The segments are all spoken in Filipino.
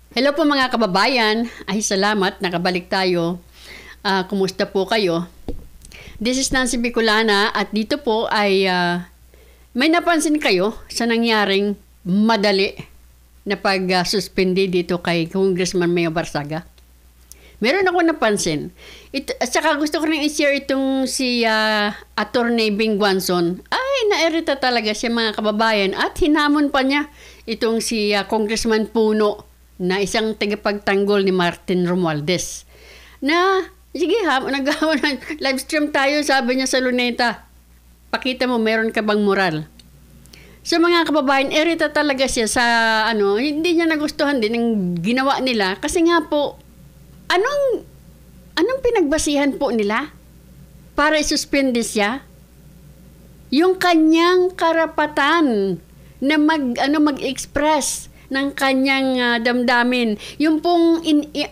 Hello po mga kababayan. Ay salamat, nakabalik tayo. Kumusta po kayo? This is Nancy Bicolana at dito po ay may napansin kayo sa nangyaring madali na pag-suspindi dito kay Congressman Mayo Barsaga? Meron ako napansin. At saka gusto ko rin i-share itong si Attorney Bing Guanzon. Ay, nairita talaga siya mga kababayan at hinamon pa niya itong si Congressman Puno na isang tagapagtanggol ni Martin Romualdez. Na, sige ha, nagawa na, live stream tayo, sabi niya sa Luneta. Pakita mo, meron ka bang moral? So mga kababayan, irita talaga siya sa hindi niya nagustuhan din ang ginawa nila. Kasi nga po, anong pinagbasihan po nila para isuspende siya? Yung kanyang karapatan na mag-express ng kanyang damdamin. Yung pong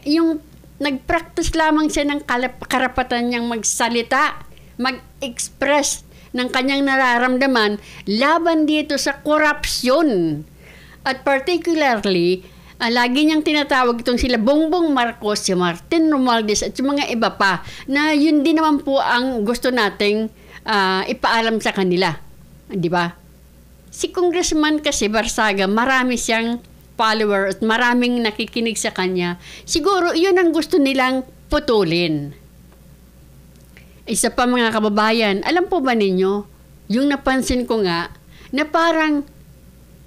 yung nag-practice lamang siya ng karapatan niyang magsalita, mag-express ng kanyang nararamdaman laban dito sa korupsyon. At particularly, lagi niyang tinatawag itong sila Bongbong Marcos, si Martin Romualdez at yung mga iba pa na yun din naman po ang gusto nating ipaalam sa kanila. Di ba? Si Congressman kasi Barsaga, marami siyang follower at maraming nakikinig sa kanya. Siguro yun ang gusto nilang putulin. Isa pa mga kababayan, alam po ba ninyo, yung napansin ko nga, na parang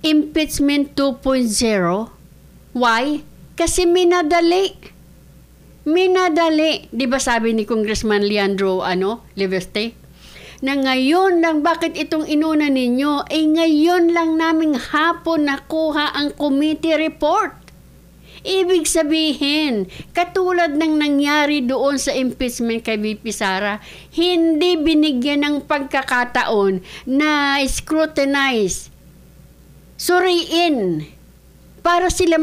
impeachment 2.0. Why? Kasi minadali. Minadali. Di ba sabi ni Congressman Leandro Leveste? Na ngayon lang, bakit itong inuna ninyo? Ngayon lang naming hapon nakuha ang committee report. Ibig sabihin, katulad ng nangyari doon sa impeachment kay VP Sara, hindi binigyan ng pagkakataon na scrutinize, suriin, para sila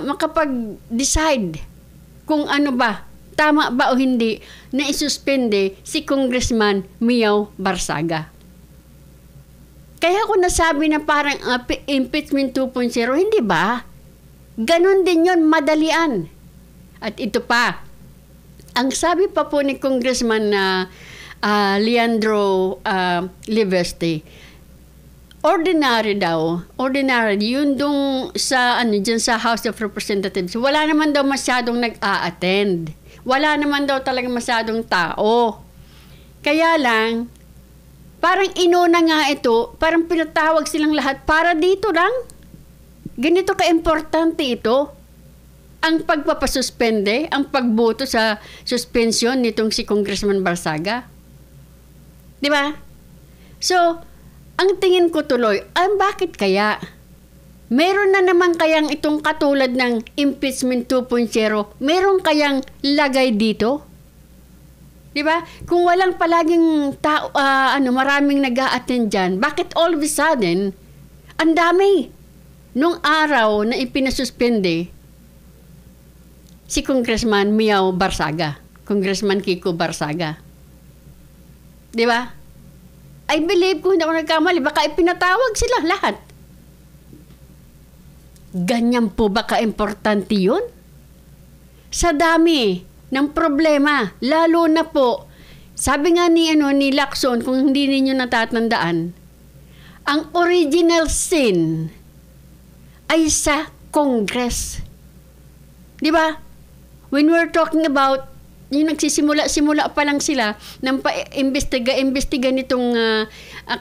makapag-decide kung ano ba, tama ba o hindi, na isuspende si Congressman Mayo Barsaga. Kaya ako nasabi na parang impeachment 2.0, hindi ba? Ganon din yun, madalian. At ito pa, ang sabi pa po ni Congressman Leandro Leveste, ordinary, yun dong sa, dyan sa House of Representatives, wala naman daw masyadong nag-a-attend. Wala naman daw talaga masyadong tao. Kaya lang, parang inuna nga ito, parang pinatawag silang lahat para dito lang. Ganito ka-importante ito. Ang pagpapasuspende, ang pagboto sa suspension nitong si Congressman Barsaga. Di ba? So, ang tingin ko tuloy, bakit kaya? Meron na naman kayang itong katulad ng impeachment 2.0, meron kayang lagay dito? Di ba? Kung walang palaging maraming nag-a-attend dyan, bakit all of a sudden, ang dami? Nung araw na ipinasuspende si Congressman Mayo Barsaga, Congressman Kiko Barsaga. Di ba? I believe, kung hindi ako nagkamali, baka ipinatawag sila lahat. Ganyan po ba ka-importante yun? Sa dami ng problema, lalo na po, sabi nga ni Lacson, kung hindi ninyo natatandaan, ang original sin ay sa Congress. Di ba? When we're talking about, yung nagsisimula pa lang sila ng imbestiga nitong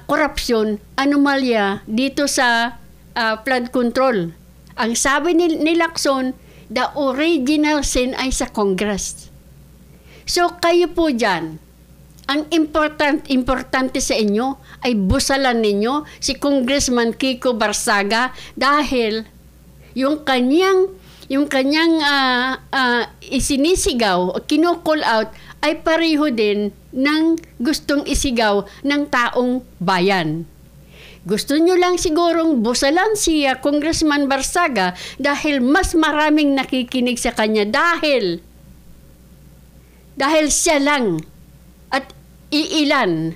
corruption, anomalya dito sa flood control. Ang sabi ni Lacson, the original sin ay sa Congress. So kayo po dyan, ang importante sa inyo ay busalan ninyo si Congressman Kiko Barsaga dahil yung kanyang isinisigaw o kino-call out ay pareho din ng gustong isigaw ng taong bayan. Gusto nyo lang sigurong busalan si Congressman Barsaga dahil mas maraming nakikinig sa kanya dahil siya lang at iilan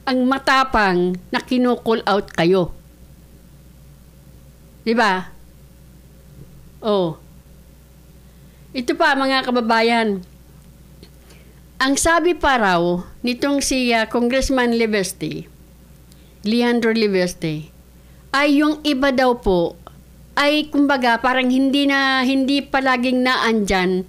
ang matapang na kino-call out kayo. Diba? Oh. Ito pa mga kababayan. Ang sabi pa raw nitong si Congressman Leandro Liveste, ay yung iba daw po ay kumbaga parang hindi palaging naandyan,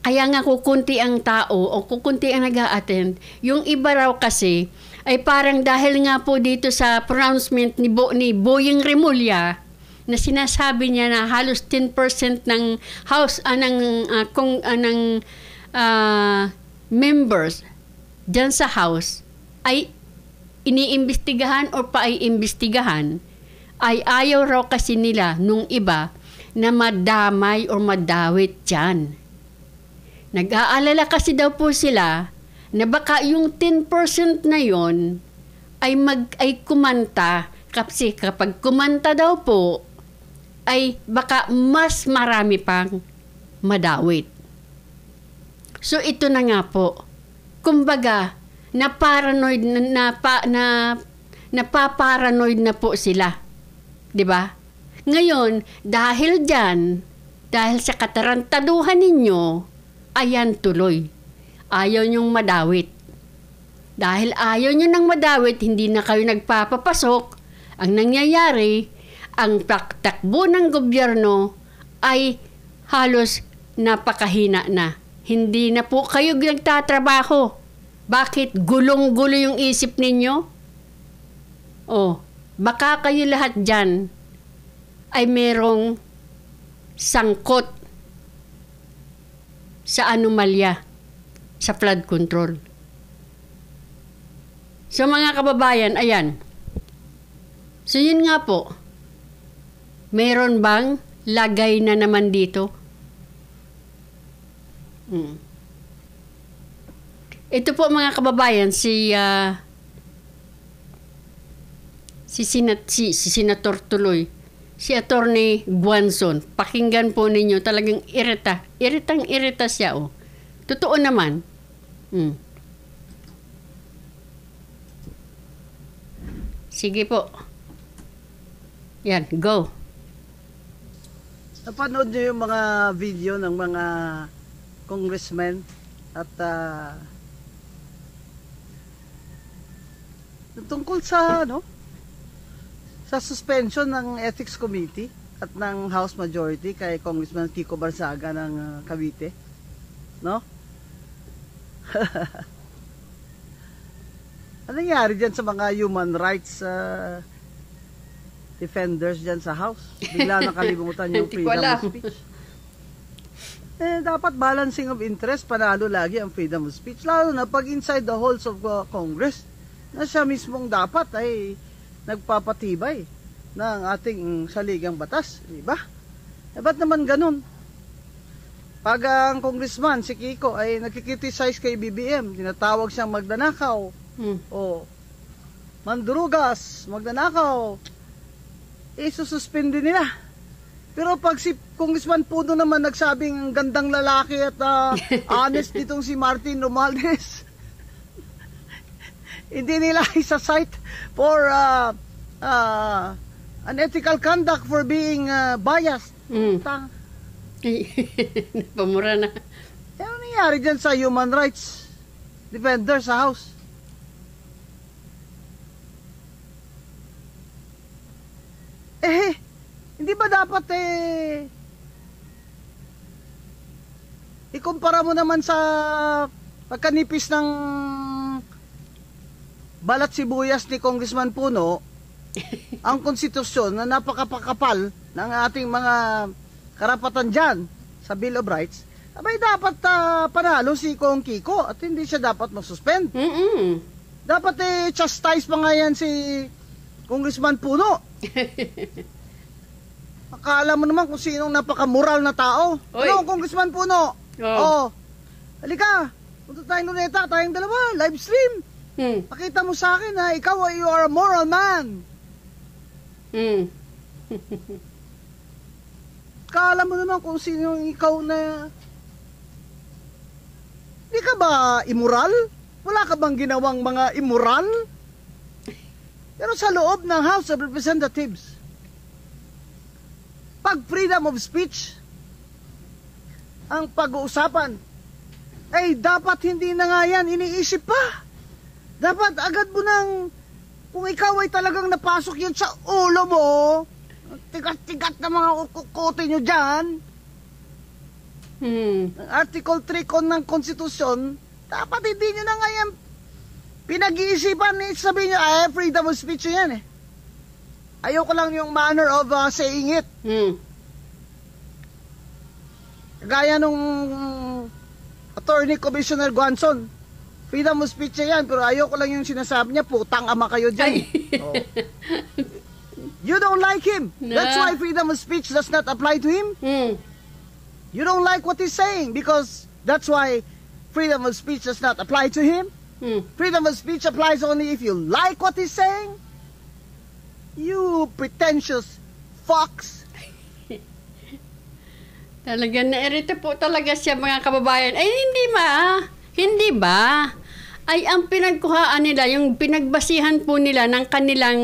kaya nga kukunti ang tao o kukunti ang nag-a-attend. Yung iba raw kasi ay parang dahil nga po dito sa pronouncement ni Boying Remulla na sinasabi niya na halos 10% ng house ng members dyan sa house ay iniimbestigahan o paiimbestigahan, ay ayaw raw kasi nila nung iba na madamay o madawit dyan. Nag-aalala kasi daw po sila na baka yung 10% na yon ay kumanta, kasi kapag kumanta daw po ay baka mas marami pang madawit. So ito na nga po. Kumbaga, na-paranoid napaparanoid na po sila. 'Di ba? Ngayon, dahil sa katarantaduhan ninyo, ayan tuloy. Ayaw nyong madawit. Dahil ayaw nyo nang madawit, hindi na kayo nagpapapasok. Ang nangyayari, ang takbo ng gobyerno ay halos napakahina na. Hindi na po kayo nagtatrabaho. Bakit? Gulong-gulo yung isip ninyo? Oh, baka kayo lahat dyan ay merong sangkot sa anomalya sa flood control. So mga kababayan, ayan. So yun nga po, meron bang lagay na naman dito? Ito po mga kababayan, si Senator tuloy, si Attorney Guanzon. Pakinggan po ninyo, talagang iritang-irita siya. Oh. Totoo naman. Sige po. Yan, go. Napanood nyo yung mga video ng mga congressmen at tungkol sa sa suspension ng Ethics Committee at ng House Majority kay Congressman Kiko Barzaga ng Cavite, no? Ano nangyari dyan sa mga human rights defenders dyan sa House? Bigla nakalimutan yung freedom of speech. Dapat balancing of interest, panalo lagi ang freedom of speech. Lalo na pag inside the halls of Congress, na siya mismong dapat ay nagpapatibay ng ating saligang batas. Diba? Ba't naman ganun? Pag ang congressman, si Kiko, ay nagkikriticize kay BBM, tinatawag siyang magnanakaw, o mandurugas, magnanakaw, isususpindi nila. Pero pag si Congressman Puno naman nagsabing gandang lalaki at honest nitong si Martin Romualdez, hindi nila isa-cite for unethical conduct for being biased. Pamura na. Ano nangyari dyan sa human rights defender sa House? Hindi ba dapat ikumpara mo naman sa pagkanipis ng balat sibuyas ni Congressman Puno ang konstitusyon na napakapakapal ng ating mga karapatan dyan sa Bill of Rights, abay dapat panalo si Kong Kiko at hindi siya dapat mag-suspend. Dapat chastise pa nga yan si Congressman Puno. Akala mo naman kung sinong napaka-moral na tao. Oy. Ano, Congressman Puno? Oh. Halika, punta tayong luneta, tayong dalawa, live stream. Pakita mo sa akin na ikaw you are a moral man. Akala mo naman kung sinong ikaw na... Di ka ba immoral? Wala ka bang ginawang mga immoral? Pero sa loob ng House of Representatives, pag freedom of speech ang pag-uusapan, ay dapat hindi na nga yan iniisip pa. Dapat agad mo nang, kung ikaw ay talagang napasok yan sa ulo mo, tigat-tigat na mga ukukote nyo dyan, Article 3 ng Konstitusyon, dapat hindi nyo na nga yan pinag-iisipan. Sabihin nyo, freedom of speech yan eh. Ayoko lang yung manner of saying it. Gaya nung Attorney Commissioner Guanzon, freedom of speech yan, pero ayoko lang yung sinasabi niya, putang ama kayo dyan. Oh. You don't like him. That's why freedom of speech does not apply to him. You don't like what he's saying because that's why freedom of speech does not apply to him. Freedom of speech applies only if you like what he's saying. You pretentious fox. Talaga nairita po talaga siya, mga kababayan. Ay, hindi ba? Ay, ang pinagkuhaan nila, yung pinagbasihan po nila ng kanilang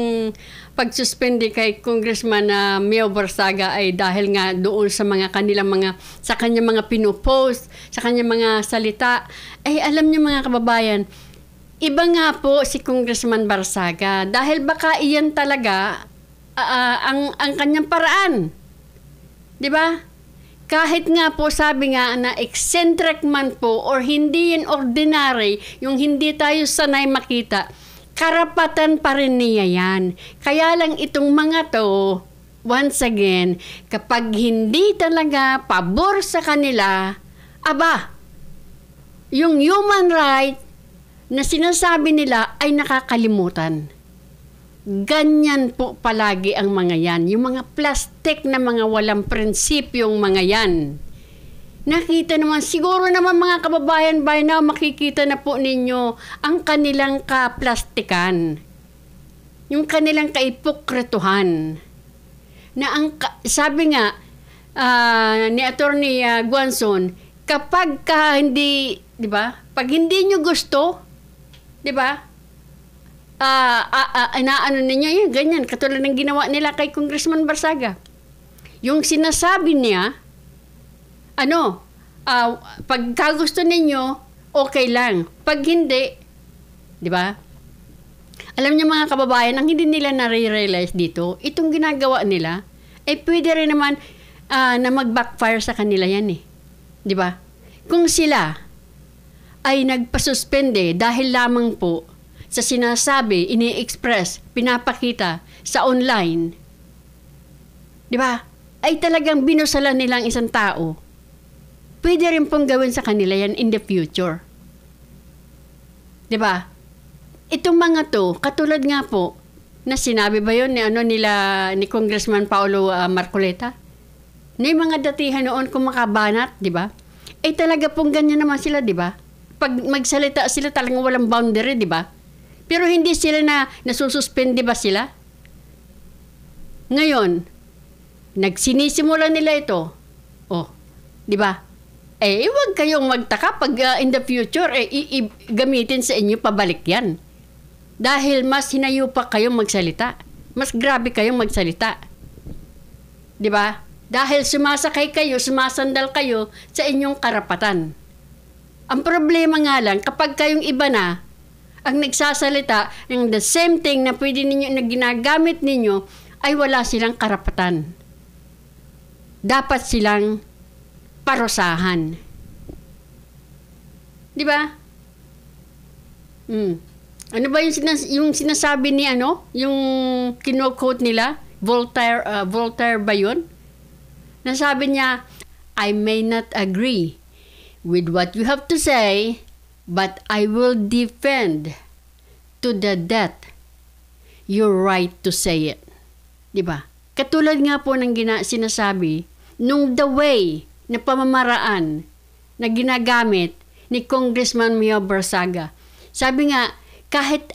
pagsuspende kay Congressman Mio Barsaga ay dahil nga doon sa sa kanyang mga pinupost, sa kanyang mga salita. Ay, alam niyo mga kababayan, iba nga po si Congressman Barsaga dahil baka iyan talaga ang kanyang paraan. 'Di ba? Kahit nga po sabi nga na eccentric man po or hindi yan ordinary, yung hindi tayo sanay makita, karapatan pa rin niya yan. Kaya lang itong mga to, once again, kapag hindi talaga pabor sa kanila, yung human right na sinasabi nila ay nakakalimutan. Ganyan po palagi ang mga yan. Yung mga plastic na mga walang prinsipyong mga yan. Nakita naman, siguro naman mga kababayan, by now makikita na po ninyo ang kanilang kaplastikan. Yung kanilang kaipokretuhan. Na sabi nga ni Attorney Guanzon, kapag hindi, di ba? Pag hindi nyo gusto, di ba? Inaano niya yun, ganyan, katulad ng ginawa nila kay Congressman Barsaga. Yung sinasabi niya, pagka gusto ninyo, okay lang. Pag hindi, di ba? Alam niyo mga kababayan, ang hindi nila nare-realize dito, itong ginagawa nila, pwede rin naman na mag-backfire sa kanila yan eh. Di ba? Kung sila ay nagpasuspende dahil lamang po sa sinasabi, ini-express, pinapakita sa online, di ba? Ay talagang binusalan nilang isang tao. Pwede rin pong gawin sa kanila yan in the future. Di ba? Itong mga to, katulad nga po, na sinabi ba yun ni Congressman Paulo Marcoleta? Na yung mga datihan noon kumakabanat, di ba? Talaga pong ganyan naman sila, di ba? Pag magsalita sila talagang walang boundary, di ba? Pero hindi sila nasususpende ba sila? Ngayon, nagsinisimulan nila ito. Di ba? Huwag kayong magtaka pag in the future, gamitin sa inyo pabalik yan. Dahil mas hinayo pa kayong magsalita. Mas grabe kayong magsalita. Di ba? Dahil sumasakay kayo, sumasandal kayo sa inyong karapatan. Ang problema nga lang, kapag kayong iba na, ang nagsasalita ng the same thing na pwede ninyo, na ginagamit ninyo, ay wala silang karapatan. Dapat silang parusahan. Di ba? Ano ba yung sinasabi ni yung kino-quote nila? Voltaire ba yun? Nasabi niya, I may not agree with what you have to say, but I will defend to the death your right to say it. Diba? Katulad nga po ng sinasabi, nung the way na pamamaraan na ginagamit ni Congressman Mio Barsaga. Sabi nga, kahit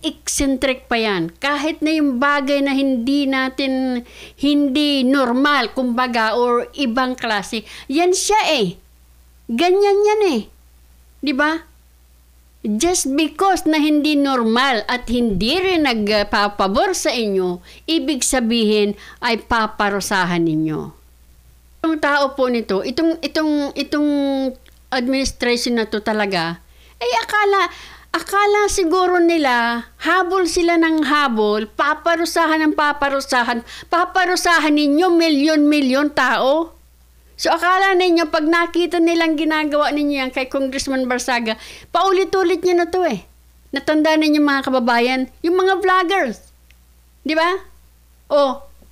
eccentric pa yan, kahit na yung bagay na hindi normal, kumbaga, or ibang klase, yan siya Ganyan yan di ba? Just because na hindi normal at hindi rin nagpapabor sa inyo, ibig sabihin ay paparusahan ninyo. Itong tao po nito, itong administration na to talaga, akala siguro nila, habol sila ng habol, paparusahan ninyo milyon-milyon tao. So akala ninyo, pag nakita nilang ginagawa ninyo yan kay Congressman Barsaga, paulit-ulit nyo na to eh. Natanda ninyo mga kababayan, yung mga vloggers. Di ba?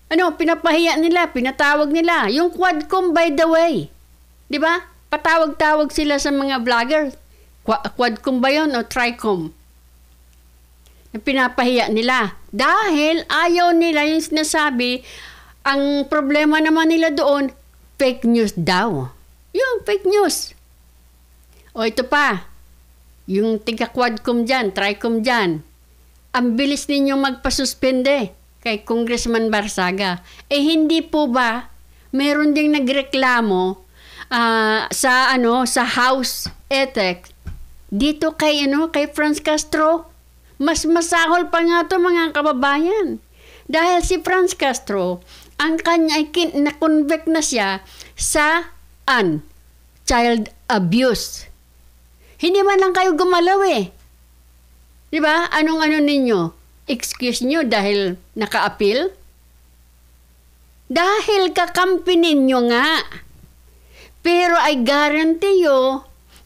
Pinapahiya nila, pinatawag nila. Yung Quadcom, by the way. Di ba? Patawag-tawag sila sa mga vloggers. Quadcom ba yun o Tricom? Na pinapahiya nila. Dahil ayaw nila yung sinasabi, ang problema naman nila doon, fake news daw. Yung fake news. Ito pa. Yung tiga-Quadcom dyan, Tricom dyan. Ang bilis ninyong magpasuspende kay Congressman Barsaga. Hindi po ba meron ding nagreklamo sa House Ethics dito kay Franz Castro? Mas masahol pa nga to mga kababayan. Dahil si Franz Castro, ang kanya ay na-convict na siya sa child abuse. Hindi man lang kayo gumalaw eh. Di ba? Anong ninyo? Excuse nyo dahil naka-appeal? Dahil kakampi ninyo nga. Pero I guarantee you,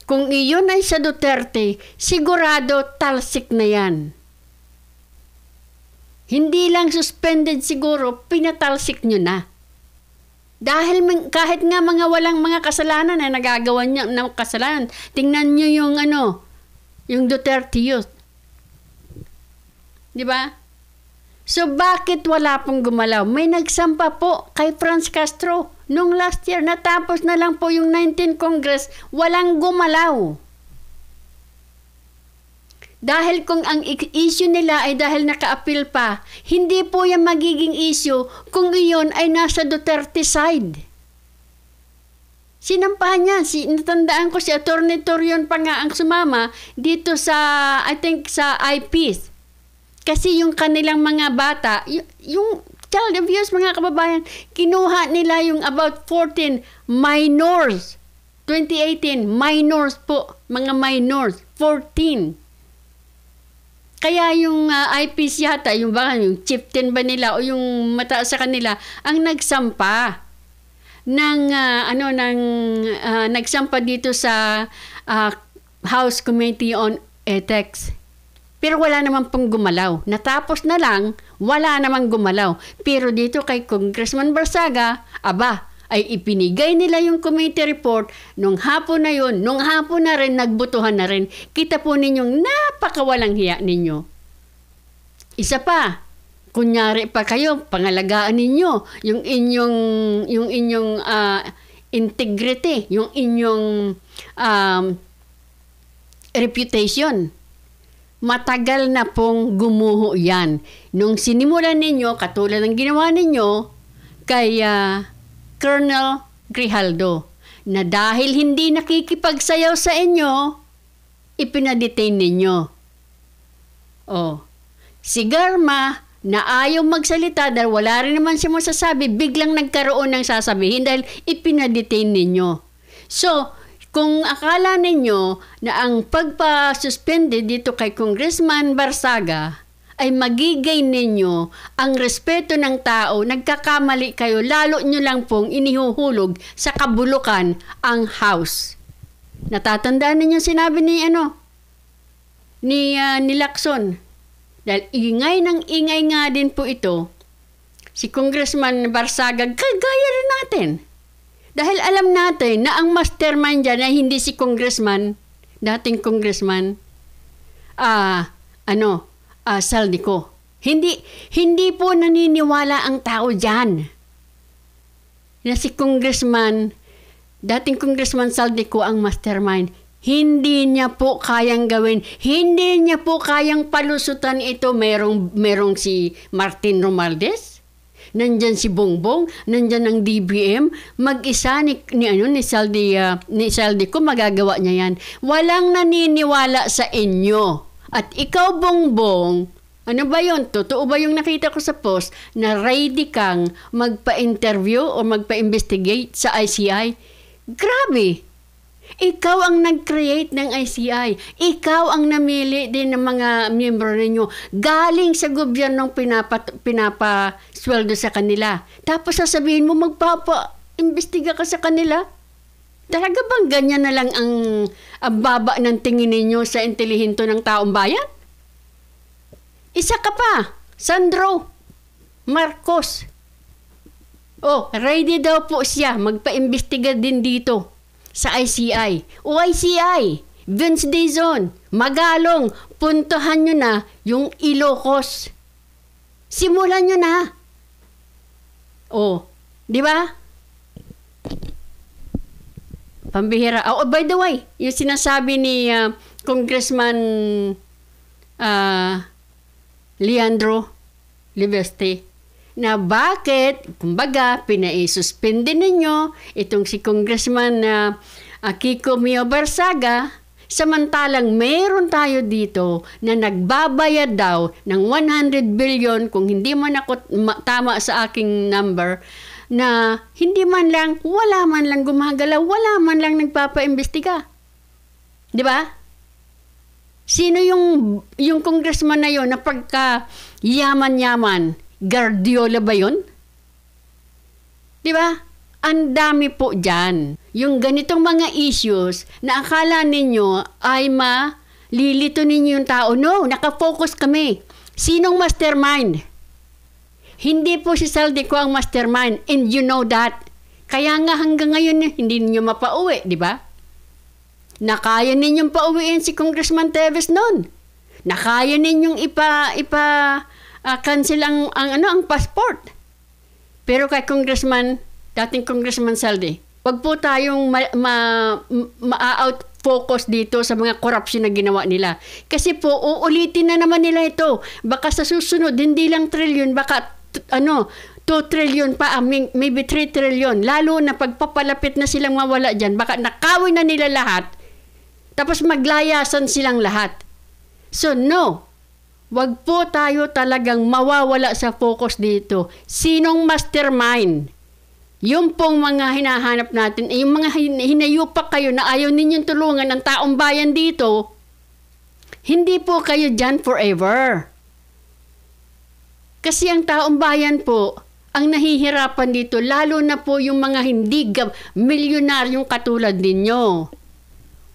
kung iyon ay sa Duterte, sigurado talsik na yan. Hindi lang suspended siguro, pinatalsik nyo na. Dahil kahit nga mga walang mga kasalanan ay nagagawa niya ng kasalanan. Tingnan nyo yung Duterte youth. Di ba? So bakit wala pong gumalaw? May nagsampa po kay Franz Castro. Nung last year, natapos na lang po yung 19th Congress, walang gumalaw. Dahil kung ang issue nila ay dahil naka-appeal pa, hindi po yan magiging issue kung iyon ay nasa Duterte side. Sinampahan niya, natandaan ko si Atty. Torion pa nga ang sumama dito sa, I think, sa IPs. Kasi yung kanilang mga bata, yung child abuse mga kababayan, kinuha nila yung about 14 minors. 2018, minors po, mga minors, 14. Kaya yung IPs yata, yung chieftain ba nila o yung mataas sa kanila, ang nagsampa nagsampa dito sa House Committee on Ethics. Pero wala naman pong gumalaw. Natapos na lang, wala namang gumalaw. Pero dito kay Congressman Barsaga, ay ipinigay nila yung committee report nung hapon na yun. Nung hapon na rin, nagbutuhan na rin. Kita po ninyong napakawalang hiya ninyo. Isa pa, kunyari pa kayo, pangalagaan ninyo yung inyong integrity, yung inyong reputation. Matagal na pong gumuho yan. Nung sinimulan ninyo, katulad ng ginawa ninyo kay Colonel Grijaldo, na dahil hindi nakikipagsayaw sa inyo, ipinadetain ninyo. Si Garma, na ayaw magsalita dahil wala rin naman siya masasabi, biglang nagkaroon ng sasabihin dahil ipinadetain ninyo. So, kung akala ninyo na ang pagpa-suspended dito kay Congressman Barsaga ay magigay ninyo ang respeto ng tao, nagkakamali kayo, lalo nyo lang pong inihuhulog sa kabulukan ang House. Natatandaan ninyo sinabi ni Lacson. Dahil ingay nga din po ito, si Congressman Barsaga, kagaya rin natin. Dahil alam natin na ang mastermind dyan ay hindi si congressman, dating congressman, Saldico. Hindi po naniniwala ang tao dyan na si congressman, dating congressman Saldico ang mastermind. Hindi niya po kayang gawin. Hindi niya po kayang palusutan ito. Merong si Martin Romualdez. Nandyan si Bongbong, nandyan ang DBM, mag-isa ni Saldico, magagawa niya yan. Walang naniniwala sa inyo. At ikaw, Bongbong, Ano ba yun? Totoo ba yung nakita ko sa post na ready kang magpa-interview o magpa-investigate sa ICI? Grabe! Ikaw ang nag-create ng ICI. Ikaw ang namili din ng mga miyembro ninyo. Galing sa gobyernong pinapasweldo sa kanila. Tapos sasabihin mo magpapa-imbestiga ka sa kanila? Talaga bang ganyan na lang ang baba ng tingin ninyo sa intelihinto ng taong bayan? Isa ka pa, Sandro Marcos. Oh, ready daw po siya magpa-imbestiga din dito sa ICI. O ICI, Vince Dizon, Magalong, puntuhan nyo na yung Ilocos. Simulan nyo na. Oh, di ba? Pambihira. Oh, by the way, yung sinasabi ni Congressman Leandro Libeste, na bakit, kumbaga, pinai-suspende ninyo itong si Congressman Kiko Mio Barsaga, samantalang meron tayo dito na nagbabayad daw ng 100 billion, kung hindi man ako tama sa aking number, na hindi man lang, wala man lang gumagalaw, wala man lang nagpapaimbestiga. Di ba? Sino yung congressman na yon na pagka yaman-yaman, Guardiola ba yun? Di ba? Ang dami po dyan. Yung ganitong mga issues na akala ninyo ay malilito ninyo yung tao. No, nakafocus kami. Sinong mastermind? Hindi po si Saldico ang mastermind, and you know that. Kaya nga hanggang ngayon, hindi ninyo mapauwi, di ba? Nakaya ninyong pauwiin si Congressman Teves noon. Nakaya ninyong cancel ang passport. Pero kay dating Congressman Saldi, wag po tayong ma-out focus dito sa mga corruption na ginawa nila. Kasi po, uulitin na naman nila ito. Baka sa susunod, hindi lang trillion, baka 2 trillion pa, maybe 3 trillion. Lalo na pagpapalapit na silang mawala dyan, baka nakawin na nila lahat, tapos maglayasan silang lahat. So no, wag po tayo talagang mawawala sa focus dito. Sinong mastermind? Yung pong mga hinahanap natin, yung mga hinayupak kayo na ayaw ninyong tulungan ng taong bayan dito, hindi po kayo dyan forever. Kasi ang taong bayan po, ang nahihirapan dito, lalo na po yung mga hindi milyonaryong katulad ninyo.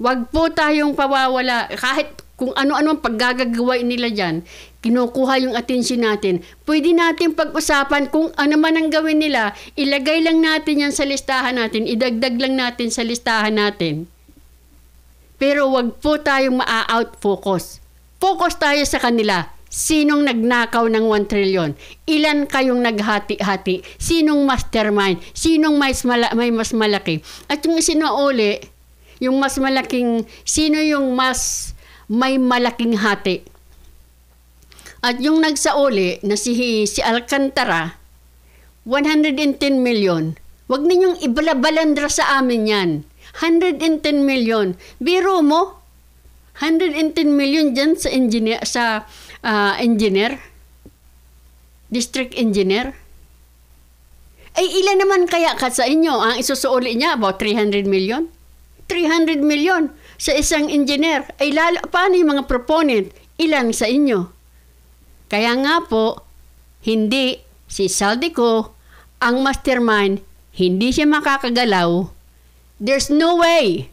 Wag po tayong pawawala. Kahit kung ano-ano ang paggagagawa nila dyan, kinukuha yung atensyon natin. Pwede natin pag-usapan kung ano man ang gawin nila, ilagay lang natin yan sa listahan natin, idagdag lang natin sa listahan natin. Pero wag po tayong ma-out focus. Focus tayo sa kanila. Sinong nagnakaw ng 1 trillion? Ilan kayong naghati-hati? Sinong mastermind? Sinong may mas malaki? At yung sinauli, yung mas malaking, sino yung mas may malaking hati? At yung nagsauli na si Alcantara, 110 million. Wag ninyong ibalabalandra sa amin yan. 110 million. Biro mo, 110 million dyan sa engineer, district engineer. Ay ilan naman kaya sa inyo ang isusuuli niya? About 300 million? 300 million sa isang engineer. Ay paano yung mga proponent? Ilan sa inyo? Kaya nga po, hindi si Saldico ang mastermind, hindi siya makakagalaw. There's no way